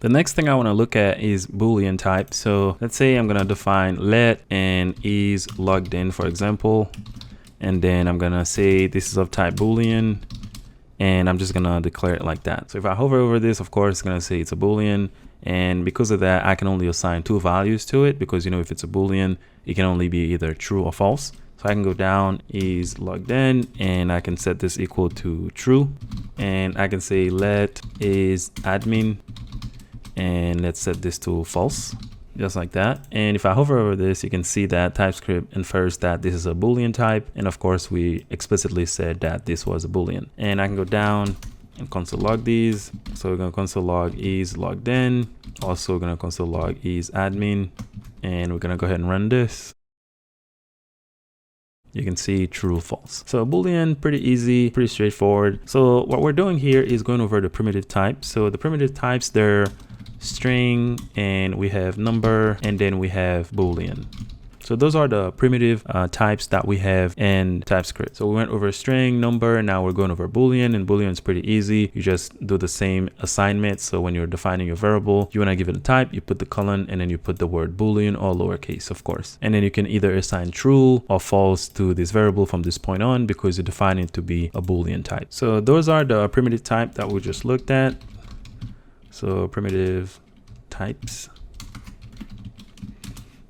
The next thing I want to look at is Boolean type. So let's say I'm going to define let and is logged in, for example, and then I'm going to say this is of type Boolean, and I'm just going to declare it like that. So if I hover over this, of course, it's going to say it's a Boolean. And because of that, I can only assign 2 values to it, because, you know, if it's a Boolean, it can only be either true or false. So I can go down is logged in, and I can set this equal to true. And I can say let is admin, and let's set this to false, just like that. And if I hover over this, you can see that TypeScript infers that this is a Boolean type. And of course, we explicitly said that this was a Boolean. And I can go down and console log these. So we're going to console log is logged in. Also, we're going to console log is admin. And we're going to go ahead and run this. You can see true, false. So Boolean, pretty easy, pretty straightforward. So what we're doing here is going over the primitive types. So the primitive types, they're string, and we have number, and then we have Boolean. So those are the primitive types that we have in TypeScript. So we went over string, number, and now we're going over Boolean. And Boolean is pretty easy. You just do the same assignment. So when you're defining your variable, you want to give it a type, you put the colon, and then you put the word Boolean, all lowercase, of course. And then you can either assign true or false to this variable from this point on, because you define it to be a Boolean type. So those are the primitive type that we just looked at. So primitive types.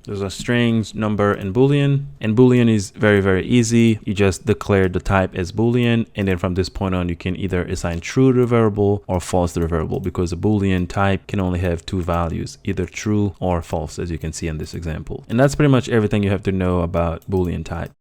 Those are strings, number, and Boolean. And Boolean is very, very easy. You just declare the type as Boolean. And then from this point on, you can either assign true to the variable or false to the variable, because a Boolean type can only have 2 values, either true or false, as you can see in this example. And that's pretty much everything you have to know about Boolean type.